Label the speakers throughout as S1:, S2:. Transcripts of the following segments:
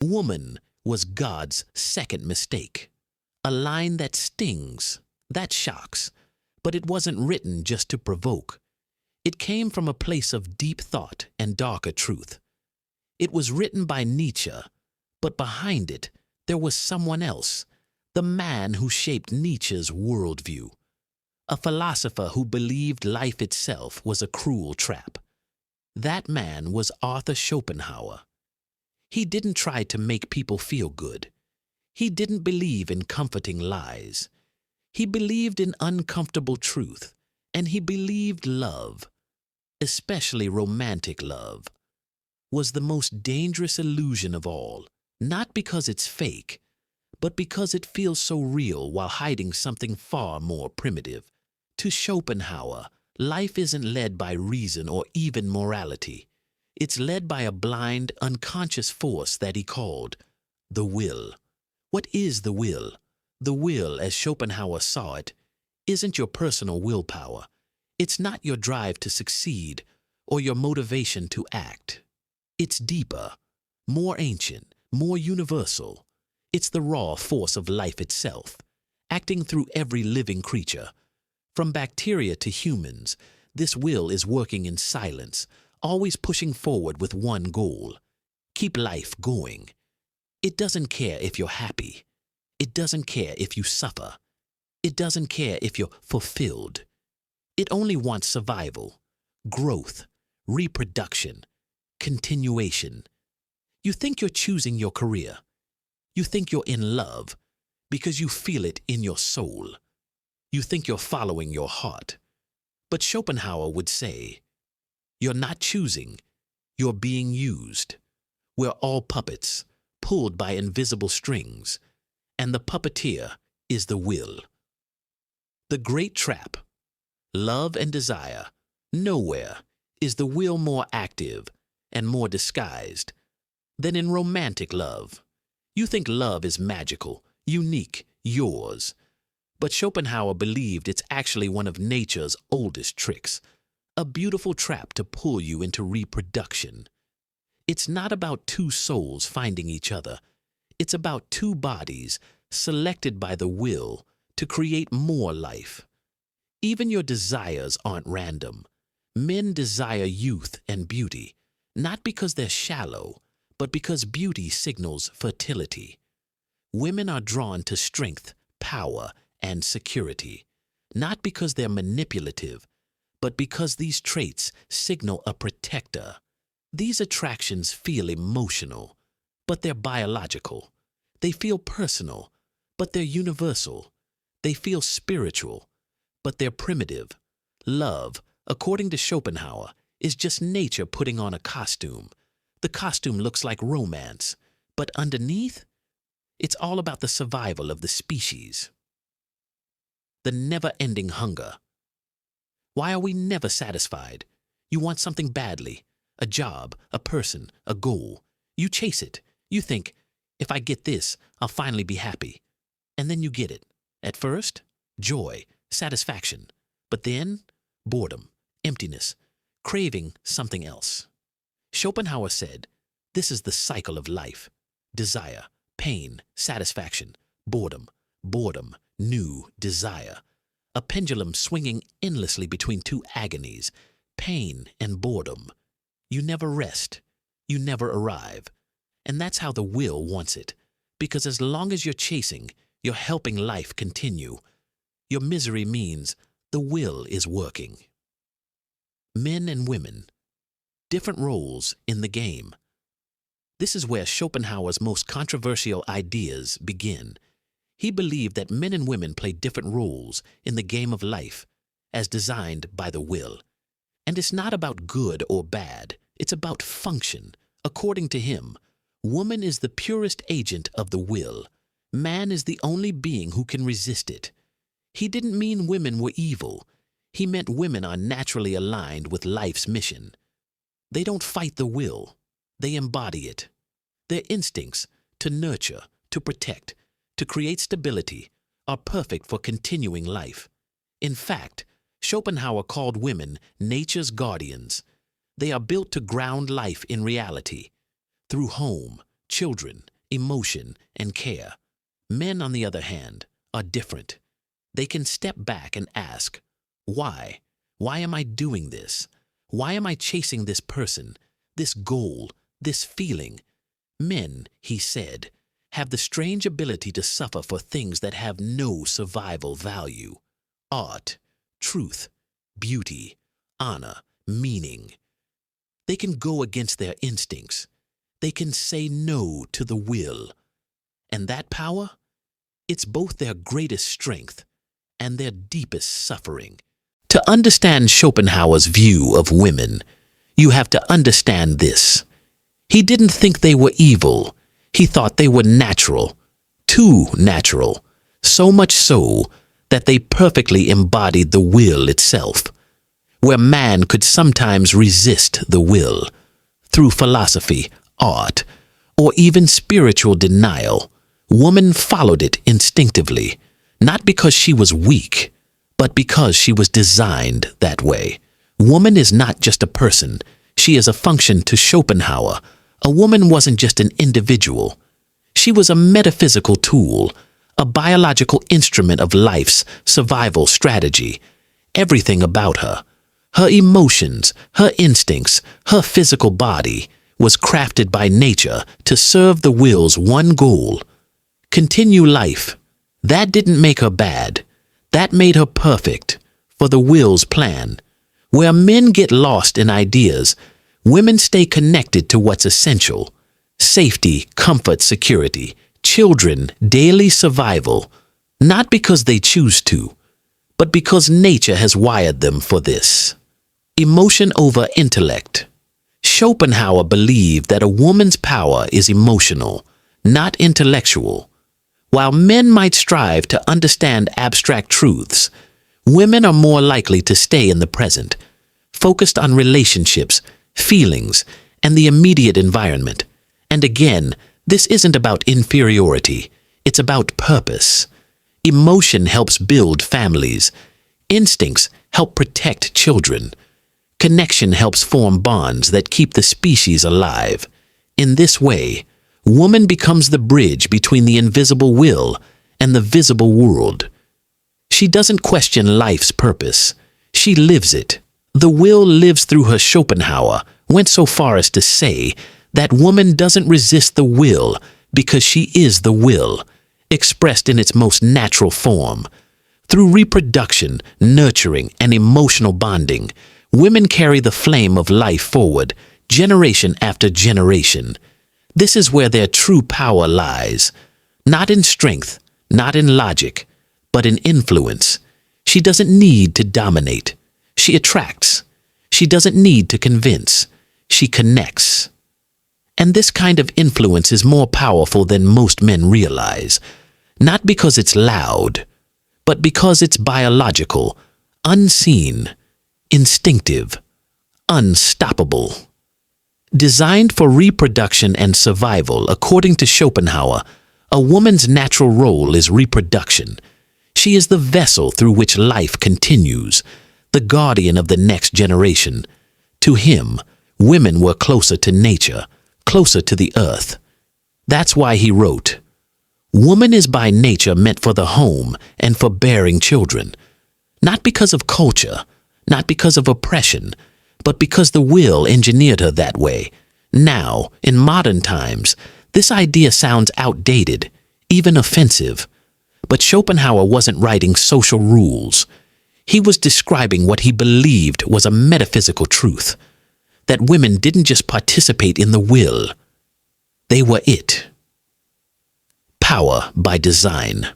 S1: Woman was God's second mistake. A line that stings, that shocks, but it wasn't written just to provoke. It came from a place of deep thought and darker truth. It was written by Nietzsche, but behind it there was someone else, the man who shaped Nietzsche's worldview, a philosopher who believed life itself was a cruel trap. That man was Arthur Schopenhauer. He didn't try to make people feel good. He didn't believe in comforting lies. He believed in uncomfortable truth, and he believed love, especially romantic love, was the most dangerous illusion of all, not because it's fake, but because it feels so real while hiding something far more primitive. To Schopenhauer, life isn't led by reason or even morality. It's led by a blind, unconscious force that he called the will. What is the will? The will, as Schopenhauer saw it, isn't your personal willpower. It's not your drive to succeed or your motivation to act. It's deeper, more ancient, more universal. It's the raw force of life itself, acting through every living creature. From bacteria to humans, this will is working in silence, always pushing forward with one goal: keep life going. It doesn't care if you're happy. It doesn't care if you suffer. It doesn't care if you're fulfilled. It only wants survival, growth, reproduction, continuation. You think you're choosing your career. You think you're in love because you feel it in your soul. You think you're following your heart. But Schopenhauer would say, you're not choosing, you're being used. We're all puppets, pulled by invisible strings, and the puppeteer is the will. The great trap, love and desire, nowhere is the will more active and more disguised than in romantic love. You think love is magical, unique, yours. But Schopenhauer believed it's actually one of nature's oldest tricks, a beautiful trap to pull you into reproduction. It's not about two souls finding each other. It's about two bodies selected by the will to create more life. Even your desires aren't random. Men desire youth and beauty, not because they're shallow, but because beauty signals fertility. Women are drawn to strength, power, and security, not because they're manipulative, but because these traits signal a protector. These attractions feel emotional, but they're biological. They feel personal, but they're universal. They feel spiritual, but they're primitive. Love, according to Schopenhauer, is just nature putting on a costume. The costume looks like romance, but underneath, it's all about the survival of the species. The never-ending hunger. Why are we never satisfied? You want something badly, a job, a person, a goal. You chase it. You think, if I get this, I'll finally be happy. And then you get it. At first, joy, satisfaction. But then, boredom, emptiness, craving something else. Schopenhauer said, this is the cycle of life. Desire, pain, satisfaction, boredom, boredom, new desire. A pendulum swinging endlessly between two agonies, pain and boredom. You never rest. You never arrive. And that's how the will wants it. Because as long as you're chasing, you're helping life continue. Your misery means the will is working. Men and women. Different roles in the game. This is where Schopenhauer's most controversial ideas begin. He believed that men and women play different roles in the game of life, as designed by the will. And it's not about good or bad, it's about function. According to him, woman is the purest agent of the will. Man is the only being who can resist it. He didn't mean women were evil. He meant women are naturally aligned with life's mission. They don't fight the will, they embody it. Their instincts to nurture, to protect, to create stability are perfect for continuing life. In fact, Schopenhauer called women nature's guardians. They are built to ground life in reality, through home, children, emotion, and care. Men, on the other hand, are different. They can step back and ask, why? Why am I doing this? Why am I chasing this person, this goal, this feeling? Men, he said, have the strange ability to suffer for things that have no survival value. Art, truth, beauty, honor, meaning. They can go against their instincts. They can say no to the will. And that power? It's both their greatest strength and their deepest suffering. To understand Schopenhauer's view of women, you have to understand this. He didn't think they were evil. He thought they were natural, too natural, so much so that they perfectly embodied the will itself. Where man could sometimes resist the will, through philosophy, art, or even spiritual denial, woman followed it instinctively, not because she was weak, but because she was designed that way. Woman is not just a person, she is a function to Schopenhauer. A woman wasn't just an individual. She was a metaphysical tool, a biological instrument of life's survival strategy. Everything about her, her emotions, her instincts, her physical body, was crafted by nature to serve the will's one goal: continue life. That didn't make her bad. That made her perfect for the will's plan. Where men get lost in ideas, women stay connected to what's essential: safety, comfort, security, children, daily survival, not because they choose to, but because nature has wired them for this. Emotion over intellect. Schopenhauer believed that a woman's power is emotional, not intellectual. While men might strive to understand abstract truths, women are more likely to stay in the present, focused on relationships, feelings, and the immediate environment. And again, this isn't about inferiority, it's about purpose. Emotion helps build families. Instincts help protect children. Connection helps form bonds that keep the species alive. In this way, woman becomes the bridge between the invisible will and the visible world. She doesn't question life's purpose. She lives it. The will lives through her. Schopenhauer went so far as to say that woman doesn't resist the will because she is the will, expressed in its most natural form. Through reproduction, nurturing, and emotional bonding, women carry the flame of life forward, generation after generation. This is where their true power lies, not in strength, not in logic, but in influence. She doesn't need to dominate. She attracts. She doesn't need to convince. She connects. And this kind of influence is more powerful than most men realize, not because it's loud, but because it's biological, unseen, instinctive, unstoppable. Designed for reproduction and survival, according to Schopenhauer, a woman's natural role is reproduction. She is the vessel through which life continues, the guardian of the next generation. To him, women were closer to nature, closer to the earth. That's why he wrote, "Woman is by nature meant for the home and for bearing children, not because of culture, not because of oppression, but because the will engineered her that way." Now, in modern times, this idea sounds outdated, even offensive. But Schopenhauer wasn't writing social rules. He was describing what he believed was a metaphysical truth, that women didn't just participate in the will, they were it. Power by design.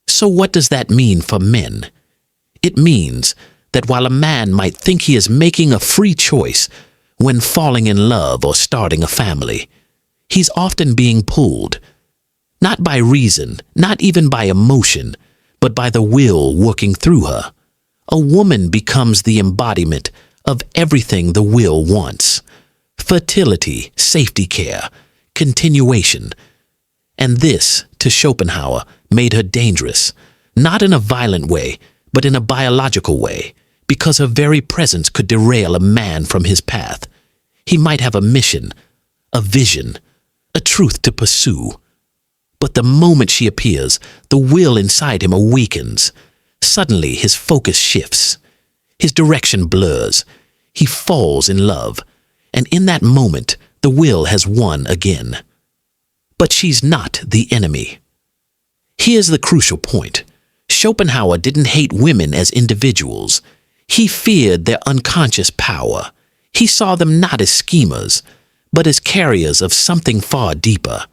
S1: So what does that mean for men? It means that while a man might think he is making a free choice when falling in love or starting a family, he's often being pulled, not by reason, not even by emotion, but by the will working through her. A woman becomes the embodiment of everything the will wants: fertility, safety care, continuation. And this, to Schopenhauer, made her dangerous, not in a violent way, but in a biological way, because her very presence could derail a man from his path. He might have a mission, a vision, a truth to pursue. But the moment she appears, the will inside him awakens. Suddenly his focus shifts. His direction blurs. He falls in love. And in that moment, the will has won again. But she's not the enemy. Here's the crucial point. Schopenhauer didn't hate women as individuals. He feared their unconscious power. He saw them not as schemers, but as carriers of something far deeper,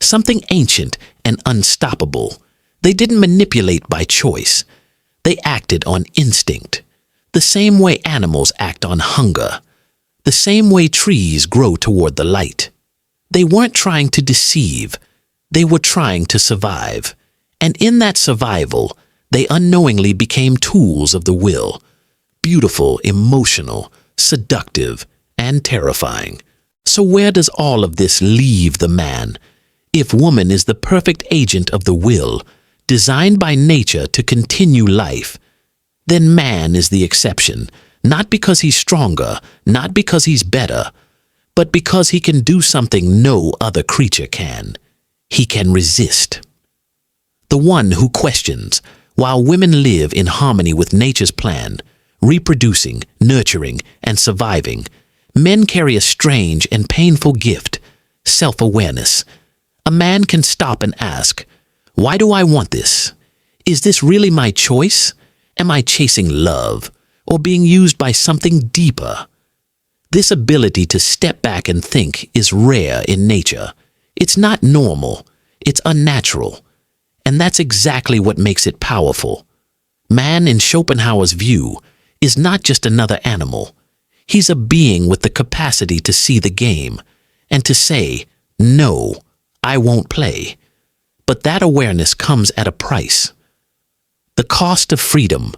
S1: something ancient and unstoppable. They didn't manipulate by choice. They acted on instinct, the same way animals act on hunger, the same way trees grow toward the light. They weren't trying to deceive. They were trying to survive. And in that survival, they unknowingly became tools of the will, beautiful, emotional, seductive, and terrifying. So where does all of this leave the man? If woman is the perfect agent of the will, designed by nature to continue life, then man is the exception, not because he's stronger, not because he's better, but because he can do something no other creature can. He can resist. The one who questions, while women live in harmony with nature's plan, reproducing, nurturing, and surviving, men carry a strange and painful gift, self-awareness. A man can stop and ask, why do I want this? Is this really my choice? Am I chasing love or being used by something deeper? This ability to step back and think is rare in nature. It's not normal. It's unnatural. And that's exactly what makes it powerful. Man, in Schopenhauer's view, is not just another animal. He's a being with the capacity to see the game and to say, no, I won't play. But that awareness comes at a price. The cost of freedom.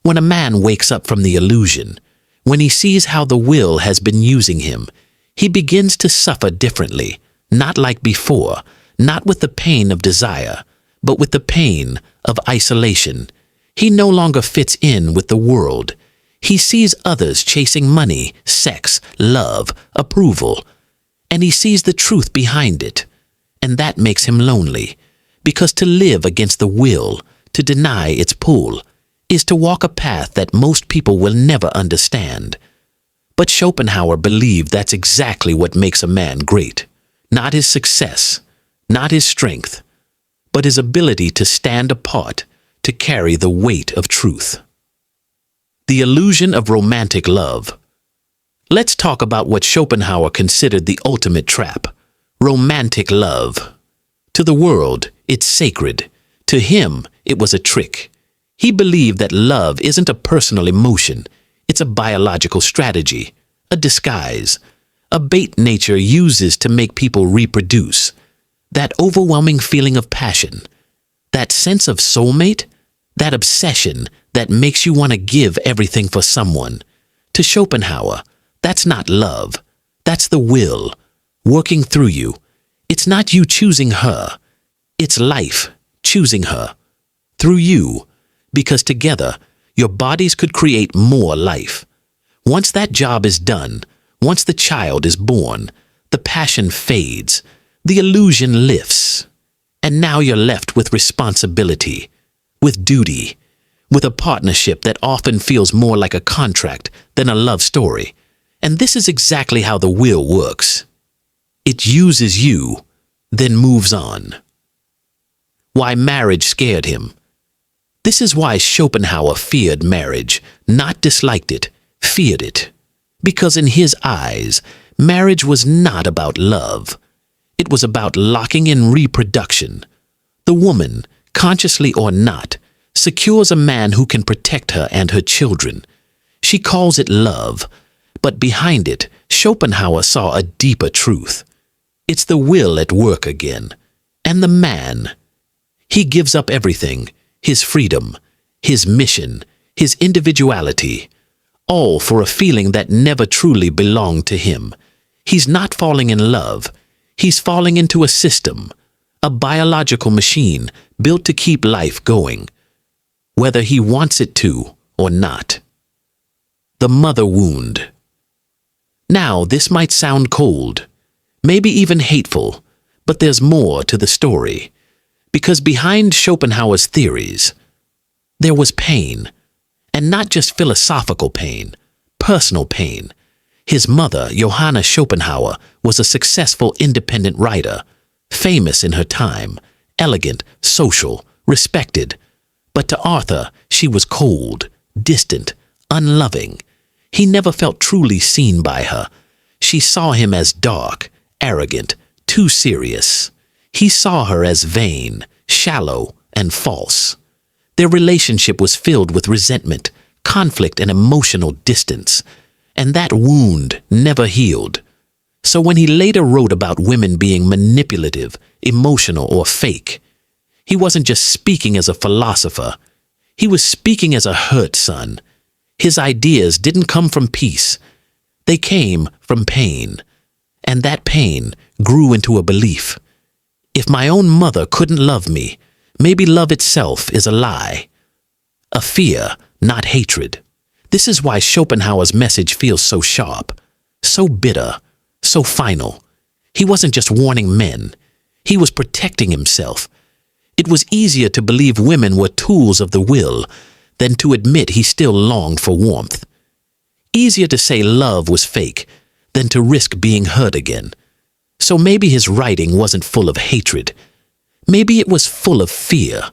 S1: When a man wakes up from the illusion, when he sees how the will has been using him, he begins to suffer differently, not like before, not with the pain of desire, but with the pain of isolation. He no longer fits in with the world. He sees others chasing money, sex, love, approval, and he sees the truth behind it. And that makes him lonely, because to live against the will, to deny its pull, is to walk a path that most people will never understand. But Schopenhauer believed that's exactly what makes a man great. Not his success, not his strength, but his ability to stand apart, to carry the weight of truth. The illusion of romantic love. Let's talk about what Schopenhauer considered the ultimate trap: romantic love. To the world, it's sacred. To him, it was a trick. He believed that love isn't a personal emotion. It's a biological strategy, a disguise, a bait nature uses to make people reproduce. That overwhelming feeling of passion, that sense of soulmate, that obsession that makes you want to give everything for someone. To Schopenhauer, that's not love. That's the will, working through you. It's not you choosing her. It's life choosing her, through you, because together, your bodies could create more life. Once that job is done, once the child is born, the passion fades, the illusion lifts, and now you're left with responsibility, with duty, with a partnership that often feels more like a contract than a love story. And this is exactly how the will works. It uses you, then moves on. Why marriage scared him. This is why Schopenhauer feared marriage, not disliked it, feared it. Because in his eyes, marriage was not about love. It was about locking in reproduction. The woman, consciously or not, secures a man who can protect her and her children. She calls it love, but behind it, Schopenhauer saw a deeper truth. It's the will at work again. And the man, he gives up everything, his freedom, his mission, his individuality, all for a feeling that never truly belonged to him. He's not falling in love. He's falling into a system, a biological machine built to keep life going, whether he wants it to or not. The mother wound. Now, this might sound cold, maybe even hateful, But there's more to the story, because behind Schopenhauer's theories, there was pain, and not just philosophical pain, personal pain. His mother, Johanna Schopenhauer, was a successful independent writer, famous in her time, elegant, social, respected. But to Arthur, she was cold, distant, unloving. He never felt truly seen by her. She saw him as dark, arrogant, too serious. He saw her as vain, shallow, and false. Their relationship was filled with resentment, conflict, and emotional distance, and that wound never healed. So when he later wrote about women being manipulative, emotional, or fake, he wasn't just speaking as a philosopher. He was speaking as a hurt son. His ideas didn't come from peace. They came from pain. And that pain grew into a belief. If my own mother couldn't love me, maybe love itself is a lie. A fear, not hatred. This is why Schopenhauer's message feels so sharp, so bitter, so final. He wasn't just warning men. He was protecting himself. It was easier to believe women were tools of the will than to admit he still longed for warmth. Easier to say love was fake than to risk being hurt again. So maybe his writing wasn't full of hatred. Maybe it was full of fear,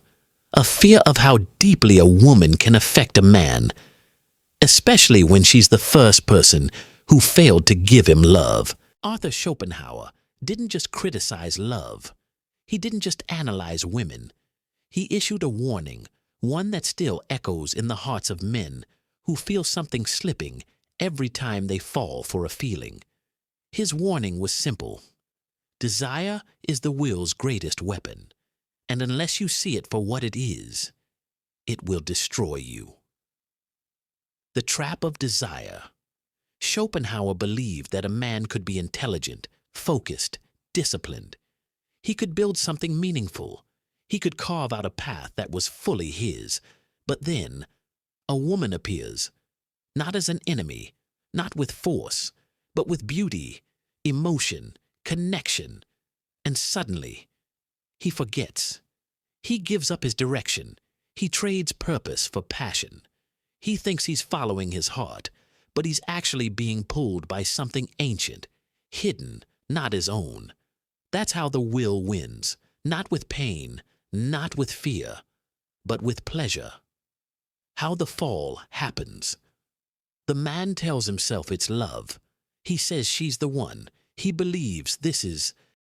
S1: a fear of how deeply a woman can affect a man, especially when she's the first person who failed to give him love. Arthur Schopenhauer didn't just criticize love. He didn't just analyze women. He issued a warning, one that still echoes in the hearts of men who feel something slipping every time they fall for a feeling. His warning was simple. Desire is the will's greatest weapon, and unless you see it for what it is, it will destroy you. The trap of desire. Schopenhauer believed that a man could be intelligent, focused, disciplined. He could build something meaningful. He could carve out a path that was fully his. But then, a woman appears, not as an enemy, not with force, but with beauty, emotion, connection. And suddenly, he forgets. He gives up his direction. He trades purpose for passion. He thinks he's following his heart, but he's actually being pulled by something ancient, hidden, not his own. That's how the will wins, not with pain, not with fear, but with pleasure. How the fall happens. The man tells himself it's love. He says she's the one. He believes this is